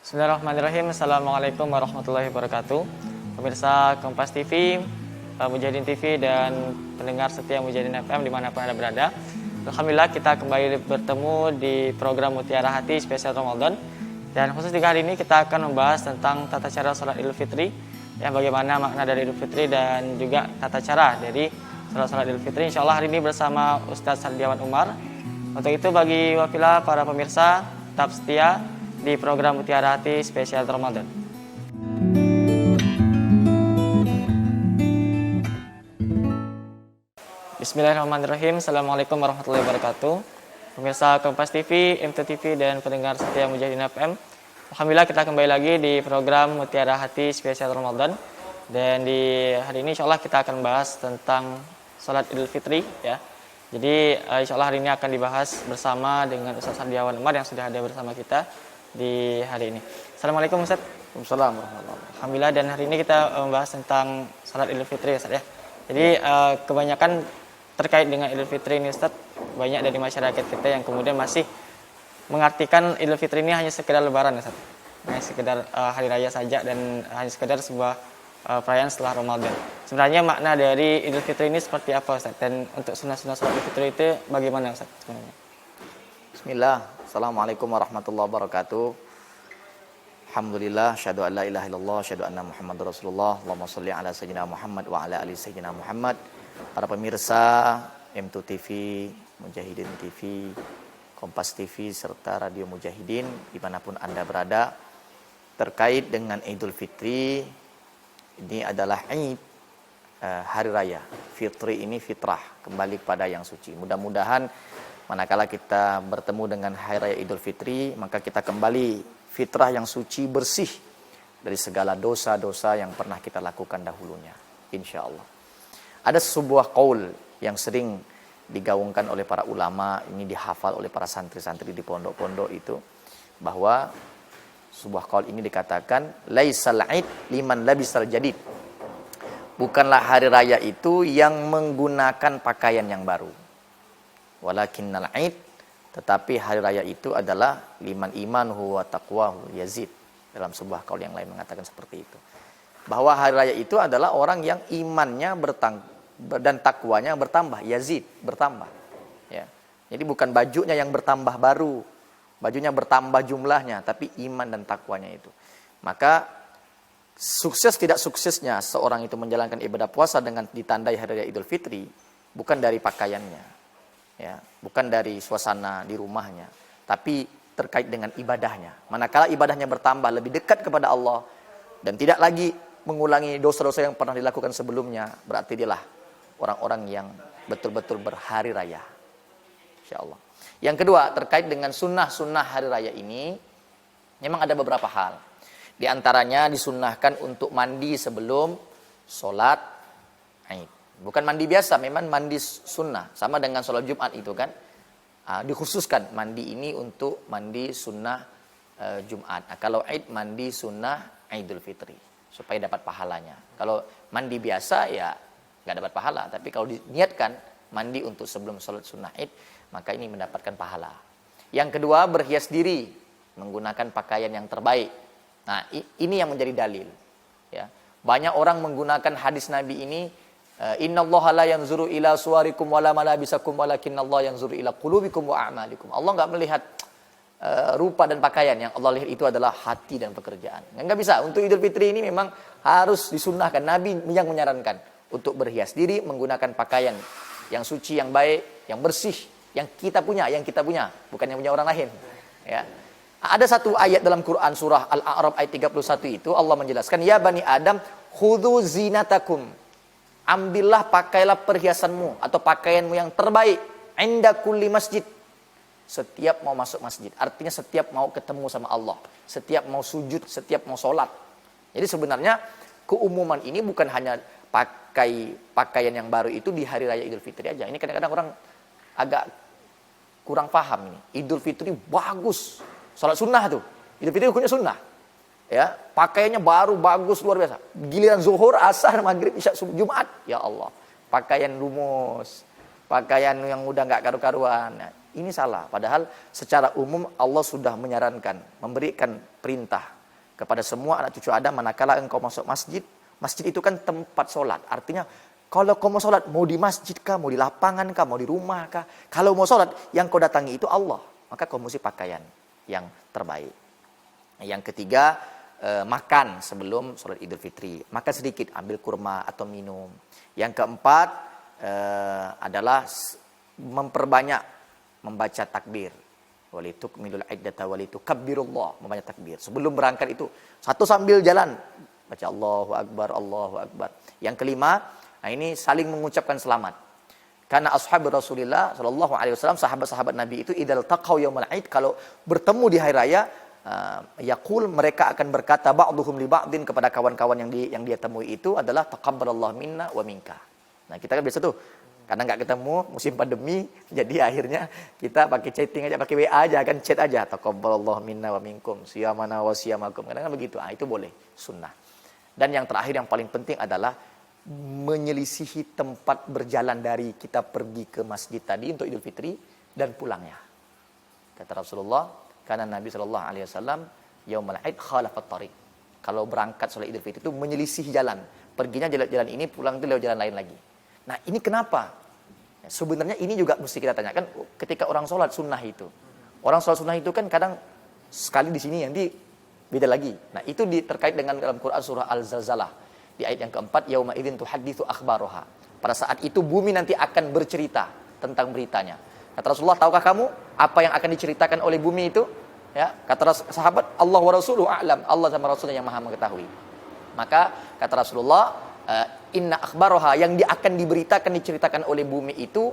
Bismillahirrahmanirrahim. Assalamualaikum warahmatullahi wabarakatuh. Pemirsa Kompas TV, Mujahidin TV, dan pendengar setia Mujahidin FM dimanapun Anda berada. Alhamdulillah kita kembali bertemu di program Mutiara Hati spesial Ramadan. Dan khusus di hari ini kita akan membahas tentang tata cara sholat Idul Fitri, ya, bagaimana makna dari Idul Fitri dan juga tata cara dari sholat Idul Fitri. Insya Allah hari ini bersama Ustadz Sardiawan Umar. Untuk itu bagi wafilah para pemirsa tetap setia di program Mutiara Hati spesial Ramadan. Bismillahirrahmanirrahim. Assalamualaikum warahmatullahi wabarakatuh. Pemirsa Kompas TV, MTV, dan pendengar setia Mujahidin FM. Alhamdulillah kita kembali lagi di program Mutiara Hati spesial Ramadan. Dan di hari ini insya Allah kita akan bahas tentang sholat Idul Fitri, ya. Jadi insya Allah hari ini akan dibahas bersama dengan Ustadz Sardiawan Umar yang sudah ada bersama kita di hari ini. Assalamualaikum Ustaz. Waalaikumsalam warahmatullahi. Alhamdulillah, dan hari ini kita membahas tentang salat Idul Fitri Ustaz, ya. Jadi kebanyakan terkait dengan Idul Fitri ini Ustaz, banyak dari masyarakat kita yang kemudian masih mengartikan Idul Fitri ini hanya sekedar lebaran Ustaz. Hanya sekedar hari raya saja dan hanya sekedar sebuah perayaan setelah Ramadan. Sebenarnya makna dari Idul Fitri ini seperti apa Ustaz? Dan untuk sunnah-sunnah salat Idul Fitri itu bagaimana Ustaz sebenarnya? Bismillah. Assalamualaikum warahmatullahi wabarakatuh. Alhamdulillah, syahadu an la ilaha illallah, syahadu anna Muhammadur Rasulullah. Allahumma shalli ala sayyidina Muhammad wa ala ali sayyidina Muhammad. Para pemirsa M2 TV, Mujahidin TV, Kompas TV serta Radio Mujahidin dimanapun Anda berada, terkait dengan Idul Fitri, ini adalah Id, hari raya. Fitri ini fitrah, kembali kepada yang suci. Mudah-mudahan manakala kita bertemu dengan hari raya Idul Fitri, maka kita kembali fitrah yang suci, bersih dari segala dosa-dosa yang pernah kita lakukan dahulunya, insya Allah. Ada sebuah qaul yang sering digaungkan oleh para ulama, ini dihafal oleh para santri-santri di pondok-pondok itu, bahwa sebuah qaul ini dikatakan, laisal id liman labisal jadid. Bukanlah hari raya itu yang menggunakan pakaian yang baru. Walakinnal id, tetapi hari raya itu adalah liman imanuhu wa taqwahu yazid. Dalam sebuah qaul yang lain mengatakan seperti itu. Bahwa hari raya itu adalah orang yang imannya dan takwanya bertambah, yazid, bertambah. Ya. Jadi bukan bajunya yang bertambah baru, bajunya bertambah jumlahnya, tapi iman dan takwanya itu. Maka sukses tidak suksesnya seorang itu menjalankan ibadah puasa dengan ditandai hari raya Idul Fitri bukan dari pakaiannya. Ya, bukan dari suasana di rumahnya, tapi terkait dengan ibadahnya. Manakala ibadahnya bertambah, lebih dekat kepada Allah dan tidak lagi mengulangi dosa-dosa yang pernah dilakukan sebelumnya, berarti dialah orang-orang yang betul-betul berhari raya, insyaallah. Yang kedua, terkait dengan sunnah-sunnah hari raya ini, memang ada beberapa hal. Di antaranya disunnahkan untuk mandi sebelum sholat Id. Bukan mandi biasa, memang mandi sunnah. Sama dengan sholat Jumat itu kan. Dikhususkan mandi ini untuk mandi sunnah Jumat. Kalau Id, mandi sunnah Idul Fitri. Supaya dapat pahalanya. Kalau mandi biasa ya nggak dapat pahala. Tapi kalau diniatkan mandi untuk sebelum sholat sunnah Id, maka ini mendapatkan pahala. Yang kedua, berhias diri. Menggunakan pakaian yang terbaik. Nah, ini yang menjadi dalil. Ya. Banyak orang menggunakan hadis Nabi ini, innallaha la yanzuru ila suwarikum wala malabisakum walakinnallaha yanzuru ila qulubikum wa a'malikum. Allah enggak melihat rupa dan pakaian, yang Allah lihat itu adalah hati dan pekerjaan. Enggak bisa. Untuk Idul Fitri ini memang harus disunnahkan. Nabi yang menyarankan untuk berhias diri, menggunakan pakaian yang suci, yang baik, yang bersih, yang kita punya, bukan yang punya orang lain. Ya. Ada satu ayat dalam Quran surah Al-A'raf ayat 31 itu Allah menjelaskan, ya bani Adam khudhu zinatakum. Ambillah, pakailah perhiasanmu atau pakaianmu yang terbaik inda kulli masjid. Setiap mau masuk masjid. Artinya setiap mau ketemu sama Allah. Setiap mau sujud, setiap mau sholat. Jadi sebenarnya keumuman ini bukan hanya pakai pakaian yang baru itu di hari raya Idul Fitri aja. Ini kadang-kadang orang agak kurang paham ini. Idul Fitri bagus. Sholat sunnah tuh. Idul Fitri hukumnya sunnah. Ya, pakaiannya baru, bagus, luar biasa. Giliran zuhur, asar, maghrib, isya, Jumat, ya Allah, pakaian lumus, pakaian yang udah nggak karu-karuan. Nah, ini salah. Padahal secara umum Allah sudah menyarankan, memberikan perintah kepada semua anak cucu Adam, manakala engkau masuk masjid, masjid itu kan tempat sholat. Artinya kalau kau mau sholat, mau di masjid kah, mau di lapangan kah, mau di rumah kah, kalau mau sholat, yang kau datangi itu Allah, maka kau mesti pakaian yang terbaik. Yang ketiga, makan sebelum sholat Idul Fitri. Makan sedikit, ambil kurma atau minum. Yang keempat adalah memperbanyak membaca takbir. Walitukmilul iddata walitukabbirullah, membaca takbir. Sebelum berangkat itu, satu sambil jalan, baca Allahu Akbar, Allahu Akbar. Yang kelima, nah ini saling mengucapkan selamat. Karena ashabi Rasulullah sallallahu alaihi wasallam, sahabat-sahabat Nabi itu idal taqaw yaumul id, kalau bertemu di hari raya, yaqul, mereka akan berkata ba'duhum li ba'din, kepada kawan-kawan yang dia temui itu adalah taqabbalallahu minna wa minka. Nah, kita kan biasa tuh karena nggak ketemu musim pandemi, jadi akhirnya kita pakai chatting aja, pakai WA aja, kan chat aja, taqabbalallahu minna wa minkum siyamana wa siyamakum. Kadang-kadang begitu. Itu boleh, sunnah. Dan yang terakhir yang paling penting adalah menyelisihi tempat berjalan dari kita pergi ke masjid tadi untuk Idul Fitri dan pulangnya. Kata Rasulullah, karena Nabi sallallahu alaihi wasallam yaumul id khalafat tariq. Kalau berangkat sholat Idul Fitri itu menyelisihi jalan. Perginya jalan ini, pulang itu lewat jalan lain lagi. Nah, ini kenapa? Sebenarnya ini juga mesti kita tanyakan ketika orang sholat sunnah itu. Orang sholat sunnah itu kan kadang sekali di sini, nanti beda lagi. Nah, itu terkait dengan dalam Quran surah Al-Zalzalah. Di ayat yang keempat, yauma idzin tuhadditsu akhbaraha. Pada saat itu bumi nanti akan bercerita tentang beritanya. Kata Rasulullah, tahukah kamu apa yang akan diceritakan oleh bumi itu? Ya, kata sahabat, Allah wa rasuluhu a'lam. Allah sama Rasulnya yang maha mengetahui. Maka kata Rasulullah, inna akhbaraha, yang akan diberitakan, diceritakan oleh bumi itu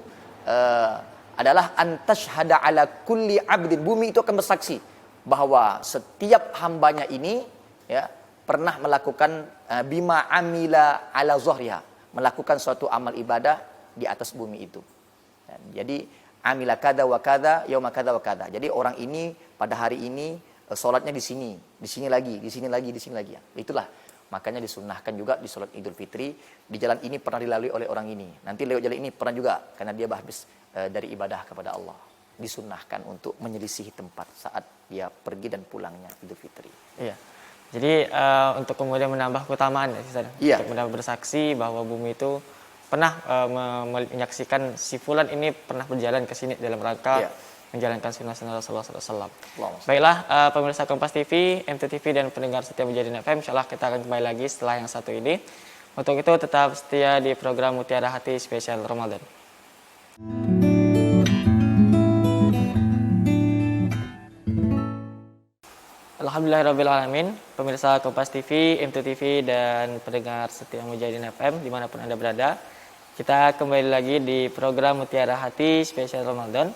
adalah antashhada ala kulli abdin. Bumi itu akan bersaksi bahwa setiap hambanya ini ya pernah melakukan bima amila ala zahriha, melakukan suatu amal ibadah di atas bumi itu. Jadi amila kada wa kada yauma kada wa kada. Jadi orang ini pada hari ini sholatnya di sini lagi, di sini lagi, di sini lagi. Itulah makanya disunnahkan juga di sholat Idul Fitri, di jalan ini pernah dilalui oleh orang ini, nanti lewat jalan ini pernah juga, karena dia habis dari ibadah kepada Allah. Disunnahkan untuk menyelisihi tempat saat dia pergi dan pulangnya Idul Fitri. Iya. Jadi untuk kemudian menambah keutamaan, iya, untuk menambah bersaksi bahwa bumi itu pernah menyaksikan si fulan ini pernah berjalan ke sini dalam rangka menjalankan sunnah Rasulullah SAW. Baiklah, pemirsa Kompas TV, MTTV dan pendengar setia Mujahidin FM, insyaallah kita akan kembali lagi setelah yang satu ini. Untuk itu tetap setia di program Mutiara Hati spesial Ramadan. Alhamdulillahirrabbilalamin, pemirsa Kompas TV, MTTV dan pendengar setia Mujahidin FM dimanapun Anda berada. Kita kembali lagi di program Mutiara Hati spesial Ramadan.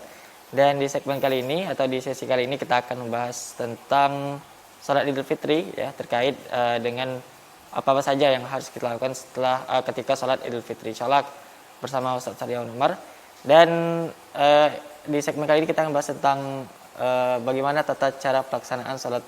Dan di segmen kali ini atau di sesi kali ini kita akan membahas tentang sholat Idul Fitri ya, terkait dengan apa saja yang harus kita lakukan setelah ketika sholat Idul Fitri. Insyaallah bersama Ustaz Saryawan Umar. Dan di segmen kali ini kita akan bahas tentang bagaimana tata cara pelaksanaan sholat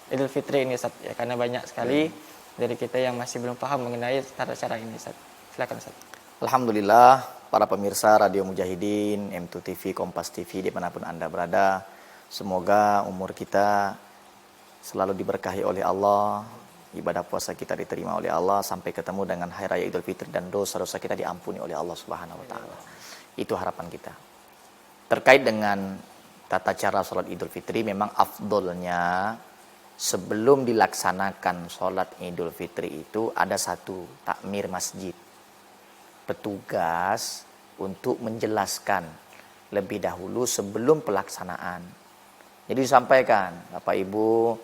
Idul Fitri ini, Ustaz. Ya, karena banyak sekali dari kita yang masih belum paham mengenai tata cara ini, Ustaz. Silakan, Ustaz. Alhamdulillah, para pemirsa Radio Mujahidin, M2 TV, Kompas TV, dimanapun Anda berada, semoga umur kita selalu diberkahi oleh Allah, ibadah puasa kita diterima oleh Allah, sampai ketemu dengan Hari Raya Idul Fitri dan dosa-dosa kita diampuni oleh Allah Subhanahu wa Ta'ala. Itu harapan kita. Terkait dengan tata cara sholat Idul Fitri, memang afdolnya sebelum dilaksanakan sholat Idul Fitri itu ada satu takmir masjid, petugas untuk menjelaskan lebih dahulu sebelum pelaksanaan. Jadi disampaikan, Bapak Ibu,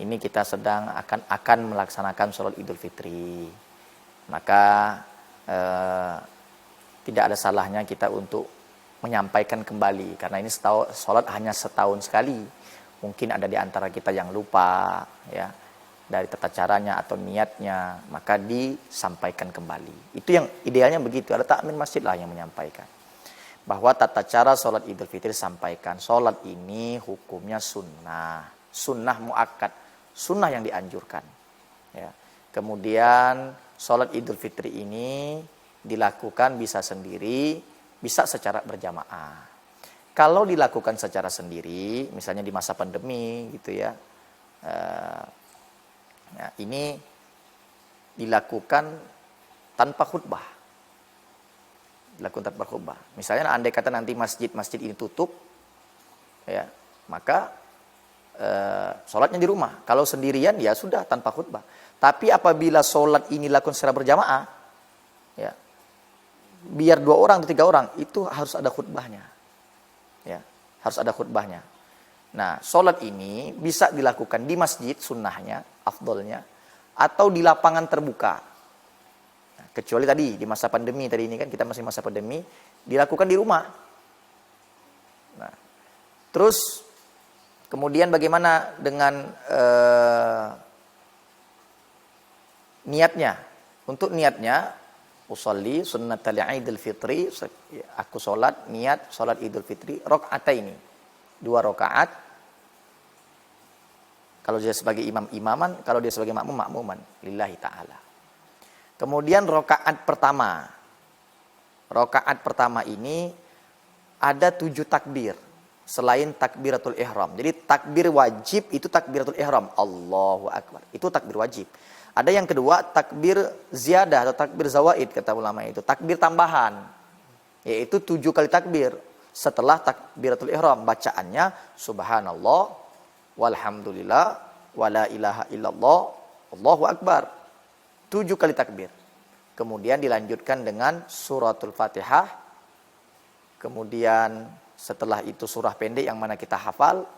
ini kita sedang akan melaksanakan sholat Idul Fitri. Maka tidak ada salahnya kita untuk menyampaikan kembali, karena ini sholat hanya setahun sekali. Mungkin ada di antara kita yang lupa ya dari tata caranya atau niatnya, maka disampaikan kembali. Itu yang idealnya begitu, ada takmir masjid lah yang menyampaikan bahwa tata cara sholat Idul Fitri sampaikan. Sholat ini hukumnya sunnah, sunnah muakkad, sunnah yang dianjurkan. Ya. Kemudian sholat Idul Fitri ini dilakukan bisa sendiri, bisa secara berjamaah. Kalau dilakukan secara sendiri, misalnya di masa pandemi gitu ya, Nah, ini dilakukan tanpa khutbah. Dilakukan tanpa khutbah. Misalnya andai kata nanti masjid-masjid ini tutup, ya, maka sholatnya di rumah. Kalau sendirian ya sudah tanpa khutbah. Tapi apabila sholat ini dilakukan secara berjamaah, ya, biar 2 orang atau 3 orang, itu harus ada khutbahnya. Ya, harus ada khutbahnya. Nah, sholat ini bisa dilakukan di masjid, sunnahnya, afdolnya, atau di lapangan terbuka. Nah, kecuali tadi, di masa pandemi, tadi ini kan kita masih masa pandemi, dilakukan di rumah. Nah, terus, kemudian bagaimana dengan niatnya? Untuk niatnya, usolli sunnatal idul fitri, aku sholat, niat sholat idul fitri, rakaataini, 2 rakaat. Kalau dia sebagai imam, imaman, kalau dia sebagai makmum, makmuman, lillahi ta'ala. Kemudian rakaat pertama. Rakaat pertama ini ada 7 takbir selain takbiratul ihram. Jadi takbir wajib itu takbiratul ihram, Allahu akbar. Itu takbir wajib. Ada yang kedua, takbir ziyadah atau takbir zawaid kata ulama itu, takbir tambahan. Yaitu 7 kali takbir setelah takbiratul ihram. Bacaannya subhanallah, walhamdulillah, wala ilaha illallah, Allahu akbar. 7 kali takbir. Kemudian dilanjutkan dengan suratul Fatihah. Kemudian setelah itu surah pendek yang mana kita hafal.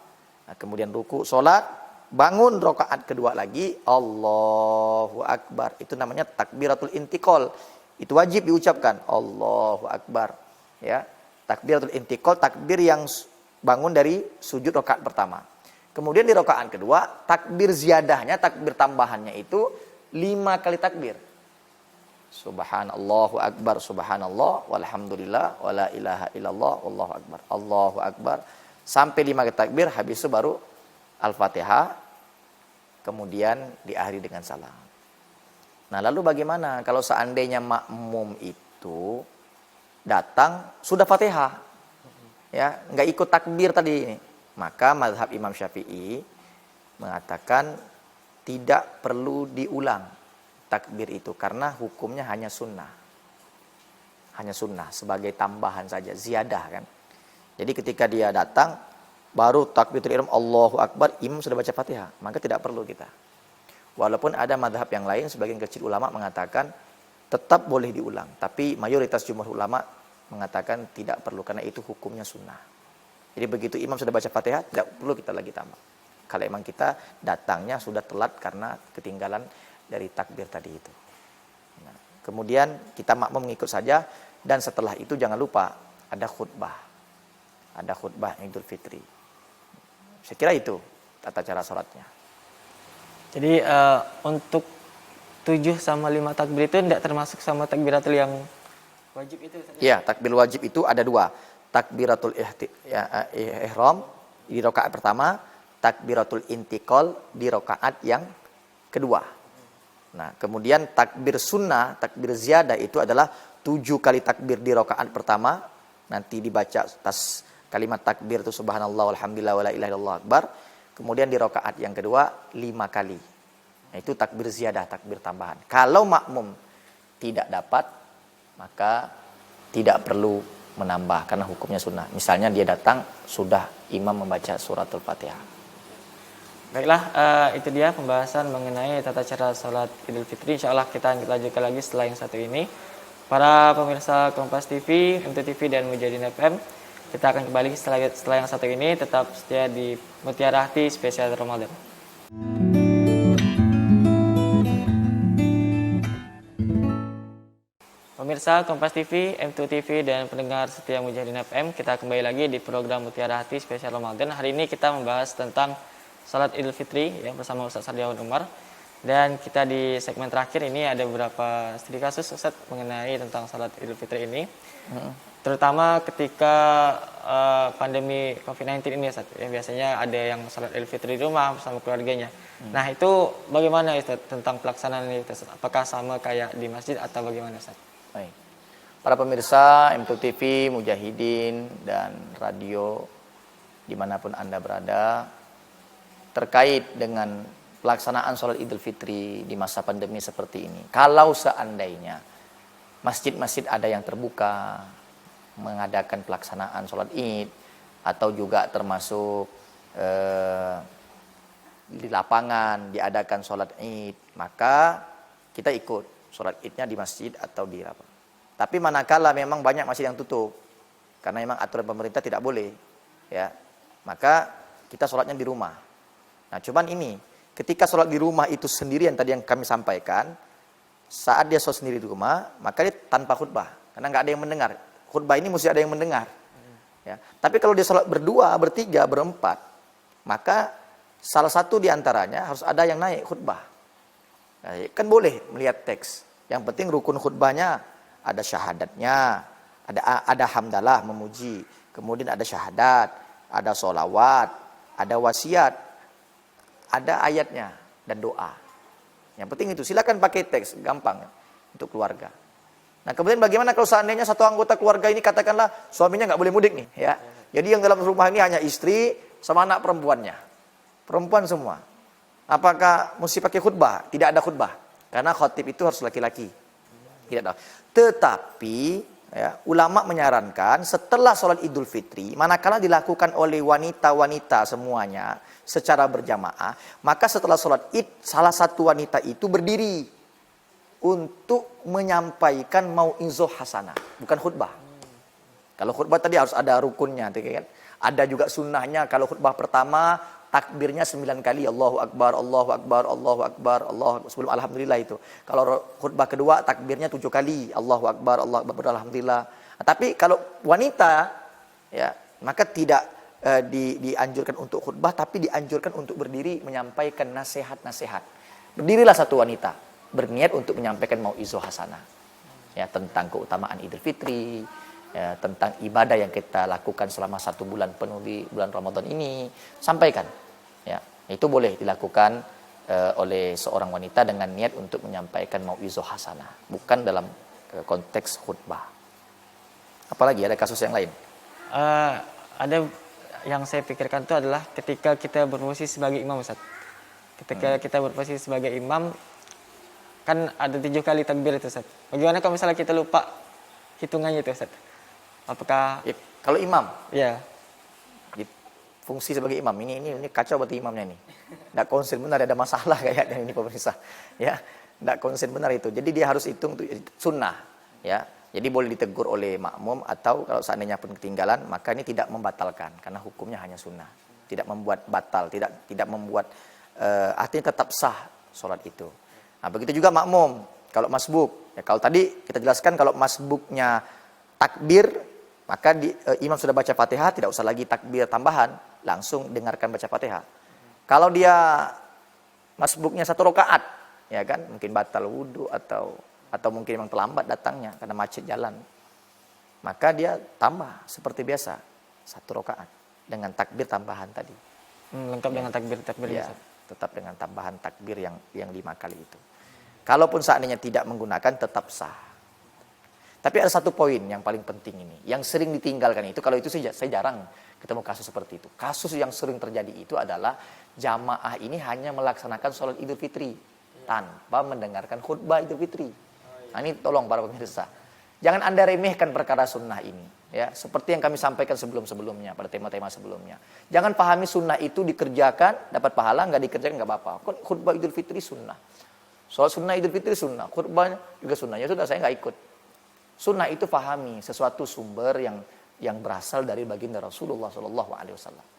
Nah, kemudian ruku, sholat. Bangun rakaat kedua lagi, Allahu Akbar. Itu namanya takbiratul intiqal. Itu wajib diucapkan, Allahu Akbar. Ya, takbiratul intiqal, takbir yang bangun dari sujud rakaat pertama. Kemudian di rakaat kedua, takbir ziyadahnya, takbir tambahannya itu 5 kali takbir. Subhanallahu akbar, subhanallah, walhamdulillah, wala ilaha illallah, wallahu akbar. Allahu akbar. Sampai 5 kali takbir, habis itu baru Al-Fatihah, kemudian diakhiri dengan salam. Nah, lalu bagaimana kalau seandainya makmum itu datang sudah Fatihah, ya, nggak ikut takbir tadi ini, maka mazhab Imam Syafi'i mengatakan tidak perlu diulang takbir itu karena hukumnya hanya sunnah, sebagai tambahan saja, ziyadah kan. Jadi ketika dia datang baru takbiratul ihram Allahu Akbar, imam sudah baca Fatihah, maka tidak perlu kita. Walaupun ada madhab yang lain, sebagian kecil ulama mengatakan tetap boleh diulang, tapi mayoritas jumhur ulama mengatakan tidak perlu karena itu hukumnya sunnah. Jadi begitu imam sudah baca Fatihah, tidak perlu kita lagi tambah. Kalau emang kita datangnya sudah telat karena ketinggalan dari takbir tadi itu. Nah, kemudian kita makmum mengikut saja, dan setelah itu jangan lupa ada khutbah. Ada khutbah Idul Fitri. Saya kira itu tata cara sholatnya. Jadi untuk 7 sama 5 takbir itu tidak termasuk sama takbiratul yang wajib itu? Iya, takbir wajib itu ada 2. Takbiratul ihram di rakaat pertama, takbiratul intiqal di rakaat yang kedua. Nah, kemudian takbir sunnah, takbir ziyadah itu adalah 7 kali takbir di rakaat pertama, nanti dibaca atas kalimat takbir itu subhanallah walhamdulillah wala ilaha illallah akbar. Kemudian di rakaat yang kedua 5 kali. Nah, itu takbir ziyadah, takbir tambahan. Kalau makmum tidak dapat, maka tidak perlu menambah karena hukumnya sunnah. Misalnya dia datang sudah imam membaca suratul Fatihah. Baiklah, itu dia pembahasan mengenai tata cara sholat Idul Fitri. Insya Allah kita lanjutkan lagi setelah yang satu ini. Para pemirsa Kompas TV, MTV dan Mujahidin FM, kita akan kembali setelah yang satu ini. Tetap setia di Mutiara Hati spesial Ramadan. Pemirsa Kompas TV, M2TV dan pendengar setia Mujahidin FM, kita kembali lagi di program Mutiara Hati spesial Ramadan. Hari ini kita membahas tentang salat Idul Fitri ya, bersama Ustaz Sardiawan Umar. Dan kita di segmen terakhir ini ada beberapa studi kasus Ustaz mengenai tentang salat Idul Fitri ini. Terutama ketika pandemi COVID-19 ini Ustaz, ya, biasanya ada yang salat Idul Fitri di rumah bersama keluarganya. Nah, itu bagaimana Ustaz tentang pelaksanaan ini Ustaz? Apakah sama kayak di masjid atau bagaimana Ustaz? Baik. Para pemirsa M2TV, Mujahidin dan radio dimanapun Anda berada, terkait dengan pelaksanaan sholat Idul Fitri di masa pandemi seperti ini. Kalau seandainya masjid-masjid ada yang terbuka mengadakan pelaksanaan sholat Id, atau juga termasuk di lapangan diadakan sholat Id, maka kita ikut sholat Idnya di masjid atau di apa. Tapi manakala memang banyak masjid yang tutup, karena memang aturan pemerintah tidak boleh, ya, maka kita sholatnya di rumah. Nah, cuman ini, ketika sholat di rumah itu sendirian tadi yang kami sampaikan, saat dia sholat sendiri di rumah, maka dia tanpa khutbah, karena nggak ada yang mendengar. Khutbah ini mesti ada yang mendengar. Ya. Tapi kalau dia sholat berdua, bertiga, berempat, maka salah satu di antaranya harus ada yang naik khutbah. Nah, kan boleh melihat teks. Yang penting rukun khutbahnya ada syahadatnya, ada hamdalah memuji, kemudian ada syahadat, ada sholawat, ada wasiat, ada ayatnya dan doa. Yang penting itu, silakan pakai teks, gampang untuk keluarga. Nah, kemudian bagaimana kalau seandainya satu anggota keluarga ini katakanlah suaminya nggak boleh mudik nih, ya. Jadi yang dalam rumah ini hanya istri sama anak perempuannya. Perempuan semua. Apakah mesti pakai khutbah? Tidak ada khutbah. Karena khotib itu harus laki-laki. Tidak ada. Tetapi ya, ulama menyarankan setelah sholat Idul Fitri, manakala dilakukan oleh wanita-wanita semuanya secara berjamaah, maka setelah sholat Id, salah satu wanita itu berdiri untuk menyampaikan mau'izah hasanah, bukan khutbah. Kalau khutbah tadi harus ada rukunnya, kan? Ada juga sunnahnya. Kalau khutbah pertama, takbirnya 9 kali, Allahu Akbar, Allahu Akbar, Allahu Akbar, Allah, sebelum Alhamdulillah itu. Kalau khutbah kedua, takbirnya 7 kali, Allahu Akbar, Allahu Akbar, Alhamdulillah. Tapi kalau wanita, ya, maka tidak dianjurkan untuk khutbah, tapi dianjurkan untuk berdiri menyampaikan nasihat-nasihat. Berdirilah satu wanita, berniat untuk menyampaikan mau'izah hasanah. Ya, tentang keutamaan Idul Fitri, ya, tentang ibadah yang kita lakukan selama 1 bulan penuh di bulan Ramadan ini, sampaikan. Ya, itu boleh dilakukan oleh seorang wanita dengan niat untuk menyampaikan mau'izah hasanah, bukan dalam konteks khutbah. Apalagi ada kasus yang lain? Ada yang saya pikirkan itu adalah ketika kita berposisi sebagai imam, Ustaz. Ketika kita berposisi sebagai imam, kan ada 7 kali takbir itu, Ustaz. Bagaimana kalau misalnya kita lupa hitungannya itu, Ustaz? Apakah Ya, kalau imam? Ya. Fungsi sebagai imam ini kacau berarti imamnya nih. Enggak konsen benar, ada masalah kayaknya ini pemirsa. Ya, enggak konsen benar itu. Jadi dia harus hitung sunnah, ya. Jadi boleh ditegur oleh makmum, atau kalau seandainya pun ketinggalan, maka ini tidak membatalkan karena hukumnya hanya sunnah. Tidak membuat batal, tidak membuat artinya tetap sah sholat itu. Nah, begitu juga makmum. Kalau masbuk, ya, kalau tadi kita jelaskan kalau masbuknya takbir, maka imam sudah baca Fatihah, tidak usah lagi takbir tambahan, langsung dengarkan baca Fatihah. Kalau dia masbuknya 1 rakaat, ya kan, mungkin batal wudhu atau mungkin memang terlambat datangnya karena macet jalan, maka dia tambah seperti biasa 1 rakaat dengan takbir tambahan tadi. Lengkap dengan takbir Ya, tetap dengan tambahan takbir yang 5 kali itu. Kalaupun seandainya tidak menggunakan, tetap sah. Tapi ada satu poin yang paling penting ini, yang sering ditinggalkan itu, kalau itu saya jarang ketemu kasus seperti itu. Kasus yang sering terjadi itu adalah jamaah ini hanya melaksanakan sholat Idul Fitri tanpa mendengarkan khutbah Idul Fitri. Nah, ini tolong para pemirsa, jangan Anda remehkan perkara sunnah ini. Ya, seperti yang kami sampaikan sebelum-sebelumnya pada tema-tema sebelumnya. Jangan pahami sunnah itu dikerjakan dapat pahala, nggak dikerjakan nggak apa-apa. Khutbah Idul Fitri sunnah, sholat sunnah Idul Fitri sunnah, khutbahnya juga sunnah. Ya sudah, saya nggak ikut. Sunnah itu pahami sesuatu sumber yang berasal dari baginda Rasulullah SAW.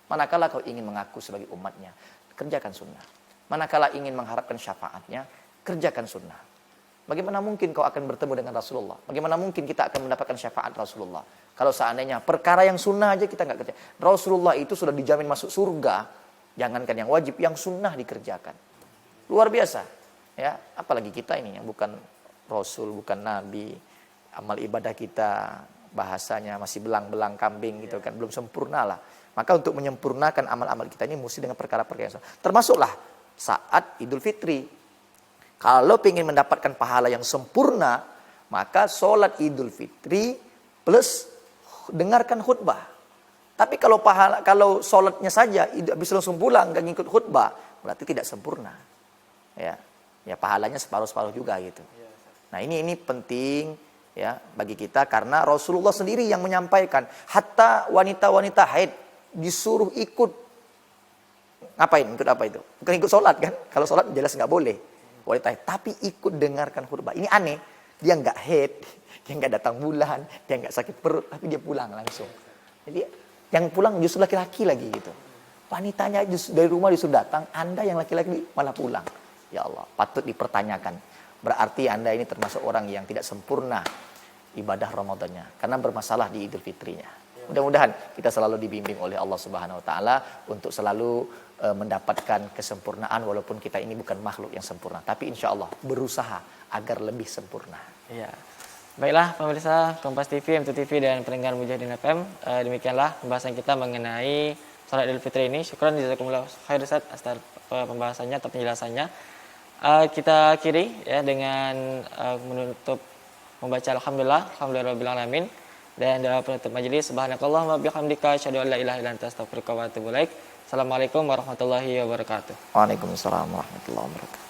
Manakala kau ingin mengaku sebagai umatnya, kerjakan sunnah. Manakala ingin mengharapkan syafaatnya, kerjakan sunnah. Bagaimana mungkin kau akan bertemu dengan Rasulullah? Bagaimana mungkin kita akan mendapatkan syafaat Rasulullah? Kalau seandainya perkara yang sunnah aja kita nggak kerja. Rasulullah itu sudah dijamin masuk surga. Jangankan yang wajib, yang sunnah dikerjakan. Luar biasa. Ya, apalagi kita ini yang bukan Rasul, bukan Nabi. Amal ibadah kita bahasanya masih belang-belang kambing gitu kan, belum sempurna lah. Maka untuk menyempurnakan amal-amal kita ini mesti dengan perkara-perkara yang sunnah. Termasuklah saat Idul Fitri. Kalau ingin mendapatkan pahala yang sempurna, maka sholat Idul Fitri plus dengarkan khutbah. Tapi kalau sholatnya saja habis langsung pulang nggak ngikut khutbah, berarti tidak sempurna. ya. Ya pahalanya separuh-separuh juga gitu. Nah, ini penting ya bagi kita karena Rasulullah sendiri yang menyampaikan, hatta wanita-wanita haid disuruh ikut. Ngapain? Ikut apa itu? Bukan ikut sholat kan? Kalau sholat jelas nggak boleh. Wanita haid, tapi ikut dengarkan khutbah. Ini aneh. Dia nggak haid, dia nggak datang bulan, dia nggak sakit perut, tapi dia pulang langsung. Jadi yang pulang justru laki-laki lagi gitu. Wanitanya justru dari rumah disuruh datang, Anda yang laki-laki malah pulang. Ya Allah, patut dipertanyakan. Berarti Anda ini termasuk orang yang tidak sempurna ibadah Ramadannya karena bermasalah di Idul Fitrinya. Mudah-mudahan kita selalu dibimbing oleh Allah Subhanahu wa taala untuk selalu mendapatkan kesempurnaan walaupun kita ini bukan makhluk yang sempurna, tapi insya Allah berusaha agar lebih sempurna. Iya. Baiklah pemirsa Kompas TV, M2 TV dan pendengar Mujahidin FM, demikianlah pembahasan kita mengenai salat Idul Fitri ini. Syukran jazakumullah khair Ustaz atas pembahasannya atau penjelasannya. Kita akhiri ya dengan menutup membaca alhamdulillahirabbil alamin dan dalam penutup majelis subhanakallahumma bihamdika asyhadu an la ilaha illa anta astaghfiruka wa atubu ilaik. Assalamualaikum warahmatullahi wabarakatuh. Waalaikumsalam warahmatullahi wabarakatuh.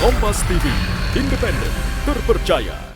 Kompas TV, independen, terpercaya.